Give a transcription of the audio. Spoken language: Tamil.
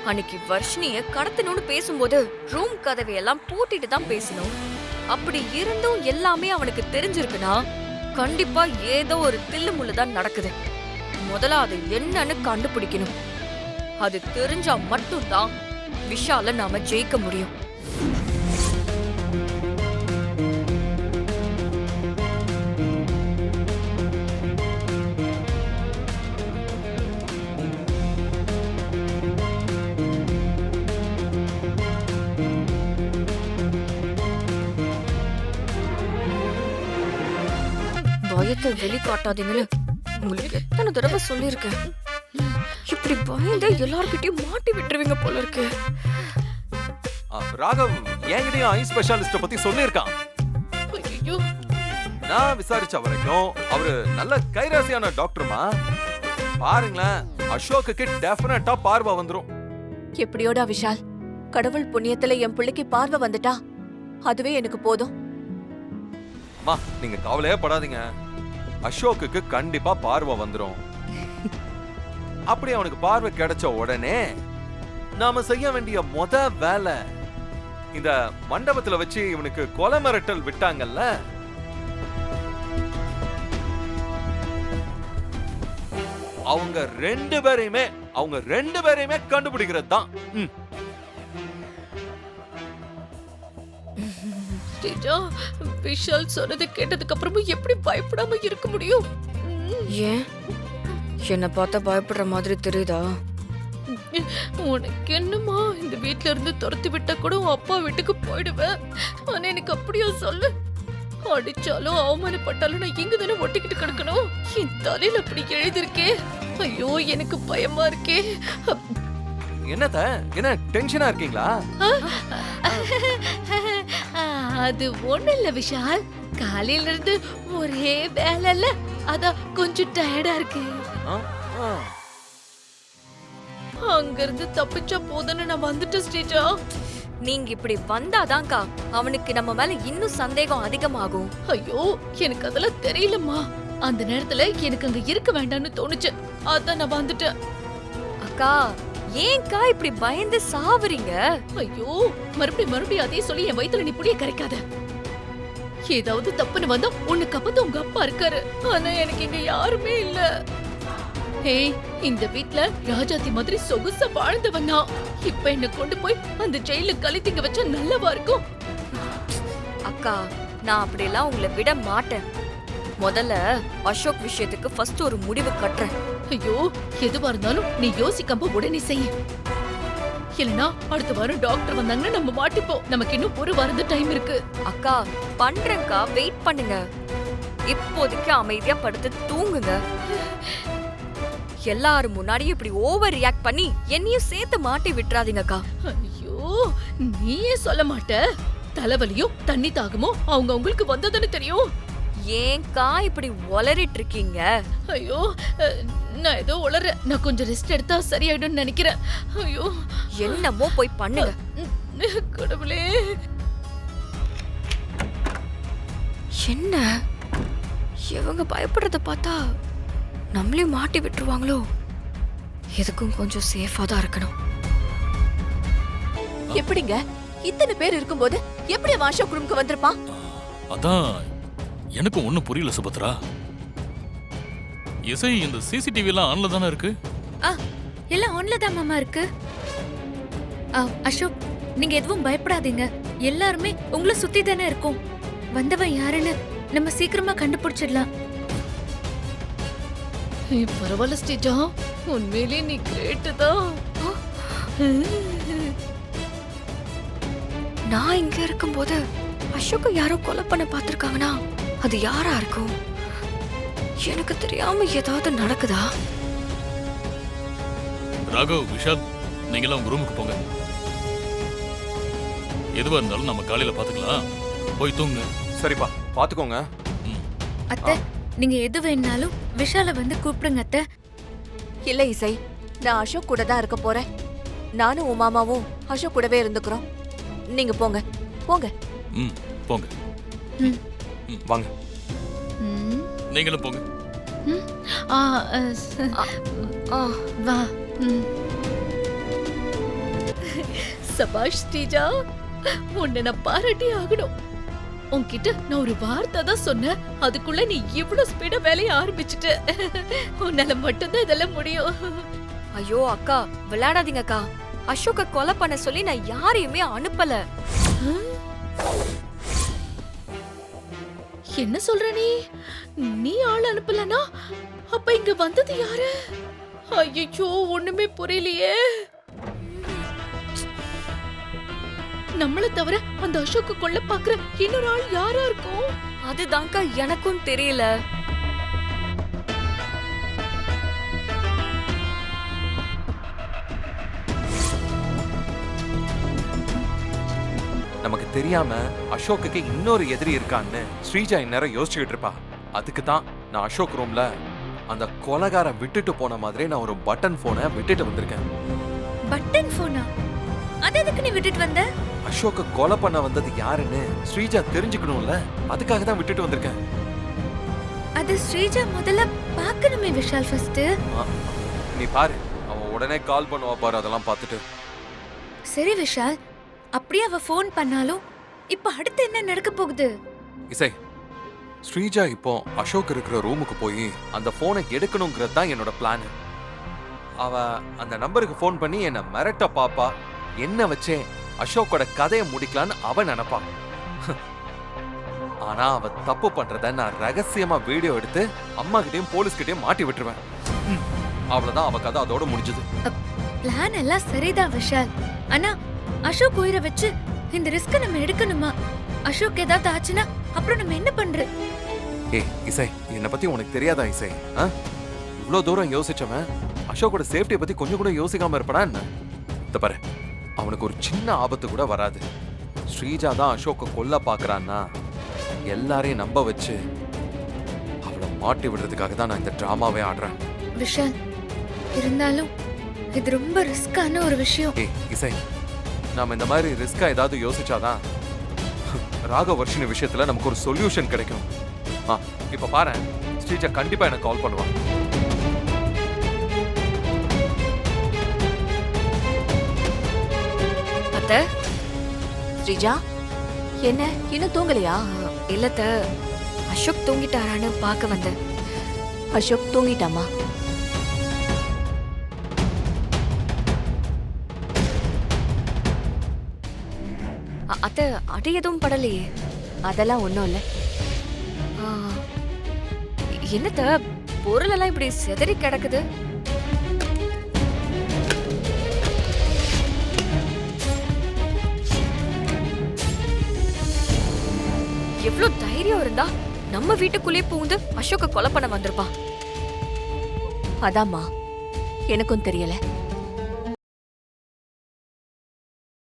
அன்னைக்கு வர்ஷினிய கடத்தணும்னு பேசும்போது ரூம் கதவையெல்லாம் பூட்டிட்டு தான் பேசணும். அப்படி இருந்தும் எல்லாமே அவனுக்கு தெரிஞ்சிருக்குன்னா கண்டிப்பா ஏதோ ஒரு தில்லு முள்ளுதான் நடக்குது. முதல்ல அது என்னன்னு கண்டுபிடிக்கணும். அது தெரிஞ்சா மட்டும்தான் விஷால நாம ஜெயிக்க முடியும். பயத்தை வெளிக்காட்டாதீங்கன்னு உங்களுக்கு எத்தனை தடவை சொல்லியிருக்கேன். இப்படி பயந்த எல்லார்கிட்டயும் மாட்டி விட்டுருவீங்க போல இருக்கு. ராகவ் என்கிட்டயும் ஐ ஸ்பெஷலிஸ்ட பத்தி சொல்லியிருக்கான். ஐயோ, நான் விசாரிச்ச வரைக்கும் அவரு நல்ல கைராசியான டாக்டர்மா. பாருங்களேன், அசோக்குக்கு டெஃபினட்டா பார்வை வந்துரும். எப்படியோடா விஷால், கடவுள் புண்ணியத்துல என் பிள்ளைக்கு பார்வை வந்துட்டா அதுவே எனக்கு போதும். மா, நீங்க கவலையே படாதீங்க. அசோக்குக்கு கண்டிப்பா பார்வை வந்துரும். அப்படி அவனுக்கு பார்வை கிடைச்ச உடனே நாம செய்ய வேண்டிய வேலை, இந்த மண்டபத்துல வச்சு இவனுக்கு கொலை மிரட்டல் விட்டாங்கல்ல, அவங்க ரெண்டு பேரையுமே கண்டுபிடிக்கிறது தான். ஸ்ரீஜா, விஷால் சொன்னதை கேட்டதுக்கு அப்புறமும் எப்படி பயப்படாம இருக்க முடியும்? ஏன் என்ன பார்த்தா பயப்படுற மாதிரி தெரியுதா? உனக்கு என்னமா, இந்த வீட்ல இருந்து துரத்தி விட்டா கூட உன் அப்பா வீட்டுக்கு போயிடுவேன். ஆனா எனக்கு அப்படியா சொல்லு? அடிச்சாலும் அவமானப்பட்டாலும் நான் இங்க தானே ஒட்டிக்கிட்டு கிடக்கணும். என் தலையில அப்படி எழுதிருக்கே. ஐயோ, எனக்கு பயமா இருக்கே. என்னத்த, என்ன டென்ஷனா இருக்கீங்களா? அது ஒண்ணு இல்ல விஷால், காலையில இருந்து ஒரே வேலை இல்ல, அதான் கொஞ்சம் டயர்டா இருக்கு. அங்க இருந்து தப்பிச்சா போதுன்னு நான் வந்துட்டேன் ஸ்ரீஜா. நீங்க இப்படி வந்தாதான்க்கா அவனுக்கு நம்ம மேல இன்னும் சந்தேகம் அதிகமாகும். ஐயோ, எனக்கு அதெல்லாம் தெரியலம்மா. அந்த நேரத்துல எனக்கு அங்க இருக்க வேண்டாம்னு தோணுச்சு, அதான் நான் வந்துட்டேன். அக்கா, ஏன்க்கா இப்படி பயந்து சாவறீங்க? ஐயோ, மறுபடியும் அதே சொல்லி என் வயித்துல நீ புளிய கரைக்காத. ஏதாவது தப்புன்னு வந்தா உனக்கு அப்பதான் உங்க அப்பா இருக்காரு, ஆனா எனக்கு இங்க யாருமே இல்ல. ஏய், இந்த வீட்ல ராஜாத்தி மாதிரி சொகுசா வாழ்ந்தவனா இப்ப என்ன கொண்டு போய் அந்த ஜெயில கழித்திங்க வச்சா நல்லவா இருக்கும். அக்கா, நான் அப்படியெல்லாம் உங்களை விட மாட்டேன். முதல்ல அசோக் விஷயத்துக்கு ஃபர்ஸ்ட் ஒரு முடிவு கட்டுறேன். ஐயோ, எதுவா இருந்தாலும் நீ யோசிக்காம உடனே செய்ய. இல்லனா அடுத்த வாரம் டாக்டர் வந்தாங்கன்னா நம்ம மாட்டிப்போம். நமக்கு இன்னும் ஒரு வாரம் டைம் இருக்கு. அக்கா, பண்றேன்க்கா, வெயிட் பண்ணுங்க. இப்போதைக்கு அமைதியா படுத்து தூங்குங்க. எல்லாரும் முன்னாடியும் இப்படி ஓவர் ரியாக்ட் பண்ணி என்னையும் சேர்த்து மாட்டி விட்டுறாதீங்கக்கா. ஐயோ, நீயே சொல்ல மாட்ட. தலைவலியும் தண்ணி தாகமும் அவங்க உங்களுக்கு வந்ததுன்னு தெரியும். ஏன்க்கா இப்படி உளறிட்டு இருக்கீங்க? ஐயோ, நான் ஏதோ உளற. நான் கொஞ்சம் ரெஸ்ட் எடுத்தா சரியாயிடும்னு நினைக்கிறேன். ஐயோ, என்னமோ போய் பண்ணுங்க. கடவுளே, என்ன இவங்க பயப்படுறத பார்த்தா நம்மளையும் மாட்டி விட்டுருவாங்களோ? எதுக்கும் கொஞ்சம் சேஃபா தான் இருக்கணும். எப்படிங்க இத்தனை பேர் இருக்கும்போது எப்படி வாஷா குடும்பக்கு வந்திருப்பான்? அதான் எனக்கு ஒண்ணும் புரியல சுபத்ரா. இசை, இந்த சிசிடிவி எல்லாம் ஆன்ல தானே இருக்கு? எல்லாம் ஆன்ல தான் மாமா இருக்கு. அசோக், நீங்க எதுவும் பயப்படாதீங்க. எல்லாருமே உங்களை சுத்தி தானே இருக்கோம். வந்தவன் யாருன்னு நம்ம சீக்கிரமா கண்டுபிடிச்சிடலாம். பரவாயில்ல ஸ்ரீஜா, உண்மையிலே நீ கிரேட் தான். நான் இங்க இருக்கும்போது அசோக் யாரோ கொலை பண்ண பார்த்திருக்காங்கன்னா அது யாரா இருக்கும்? எனக்கு தெரியாம ஏதாவது நடக்குதா? ராகவ், விஷால், நீங்களாம் உங்க ரூமுக்கு போங்க. எதுவா இருந்தாலும் நம்ம காலையில பாத்துக்கலாம். போய் தூங்க. சரிப்பா, பாத்துக்கோங்க. அத்தை, நீங்க எது வேணாலும் விஷால வந்து கூப்பிடுங்க அத்தை. இல்ல இசை, நான் அசோக் கூட தான் இருக்க போறேன். நானும் உன் மாமாவும் அசோக் கூடவே இருந்துக்கிறோம். நீங்க போங்க போங்க. போங்க. வாங்க. நீங்களும் போங்க. வா. சபாஷ் ஸ்ரீஜா, உன்னை நான் பாராட்டி ஆகணும். உன்கிட்ட நான் ஒரு வார்த்தை தான் சொன்னேன், அதுக்குள்ள நீ இவ்வளவு ஸ்பீடா வேலைய ஆரம்பிச்சுட்ட. உன்னால மட்டும்தான் இதெல்லாம் முடியும். ஐயோ அக்கா, விளையாடாதீங்க அக்கா. அசோக்க கொலை பண்ண சொல்லி நான் யாரையுமே அனுப்பல. என்ன சொல்ற நீ? நீ ஆள் அனுப்பலனா அப்ப இங்க வந்தது யாரு? ஐயோ, ஒண்ணுமே புரியலையே. நம்மள தவிர அந்த அசோக்கு கொல்ல பாக்குற இன்னொரு ஆள் யாரா இருக்கும்? அதுதான்க்கா எனக்கும் தெரியல. நமக்கு தெரியாம அசோக்குக்கு இன்னொரு எதிரி இருக்கான்னு ஸ்ரீஜா இந்நேரம் யோசிச்சுக்கிட்டு இருப்பா. அதுக்கு தான் நான் அசோக் ரூம்ல அந்த கொலைகாரன் விட்டுட்டு போன மாதிரி நான் ஒரு பட்டன் போனை விட்டுட்டு வந்திருக்கேன். பட்டன் போனா? அது எதுக்கு நீ விட்டுட்டு வந்த? அசோக்க கொலை பண்ண வந்தது யாருன்னு ஸ்ரீஜா தெரிஞ்சுக்கணும்ல, அதுக்காக தான் விட்டுட்டு வந்திருக்கேன். அது ஸ்ரீஜா முதல்ல பார்க்கணுமே விஷால் ஃபர்ஸ்ட். நீ பாரு, அவன் உடனே கால் பண்ணுவா பாரு, அதெல்லாம் பார்த்துட்டு. சரி விஷால், அப்படியே அவ ஃபோன் பண்ணாலும் இப்ப அடுத்து என்ன நடக்க போகுது? இசை, ஸ்ரீஜா இப்போ அசோக் இருக்கிற ரூமுக்கு போய் அந்த போனை எடுக்கணுங்கிறது தான் என்னோட பிளான். அவ அந்த நம்பருக்கு ஃபோன் பண்ணி என்ன மிரட்ட பாப்பா, என்ன வச்சே அசோக்கோட கதையை முடிக்கலான்னு அவ நினைப்பா. ஆனா அவ தப்பு பண்றத நான் ரகசியமா வீடியோ எடுத்து அம்மா கிட்டயும் போலீஸ் கிட்டயும் மாட்டி விட்டுருவேன். அவ்வளவுதான், அவ கதை அதோட முடிஞ்சது. பிளான் எல்லாம் சரிதான் விஷால், ஆனா அசோக் உயிரை வச்சு இந்த ரிஸ்க நம்ம எடுக்கணுமா? அசோக் ஏதாவது ஆச்சுன்னா அப்புறம் நம்ம என்ன பண்றது? ஏய் இசை, என்னை பத்தி உனக்கு தெரியாதா இசை? இவ்வளவு தூரம் யோசிச்சவன் அசோக்கோட சேஃப்டியை பத்தி கொஞ்சம் கூட யோசிக்காம இருப்படா என்ன? இந்த பாரு, அவனுக்கு ஒரு சின்ன ஆபத்து கூட வராது. ஸ்ரீஜா தான் அசோக்க கொல்ல பாக்குறான்னா எல்லாரையும் நம்ப வச்சு அவளை மாட்டி விடுறதுக்காக தான் நான் இந்த டிராமாவே ஆடுறேன். விஷால், இருந்தாலும் இது ரொம்ப ரிஸ்கான ஒரு விஷயம். ஏய் இசை, நாம இந்த மாதிரி ரிஸ்கா ஏதாவது யோசிச்சாதான் ராகவர்ஷினி விஷயத்துல நமக்கு ஒரு சொல்யூஷன் கிடைக்கும். இப்ப பாரு, ஸ்ரீஜா கண்டிப்பா எனக்கு கால் பண்ணுவான். அத்தை, ஸ்ரீஜா, என்ன இன்னும் தூங்கலையா? இல்லத்த, அசோக் தூங்கிட்டாரான்னு பார்க்க வந்தேன். அசோக் தூங்கிட்டாமா? அத்தை, அடி எதுவும் படலையே? அதெல்லாம் ஒண்ணும் இல்ல. ஆ, என்னத்த பொருள் எல்லாம் இப்படி சிதறி கிடக்குது? எவ்வளவு தைரியம் இருந்தா நம்ம வீட்டுக்குள்ளே புகுந்து அசோக்க கொலை பண்ண வந்திருப்பா. அதாம்மா, எனக்கும் தெரியல.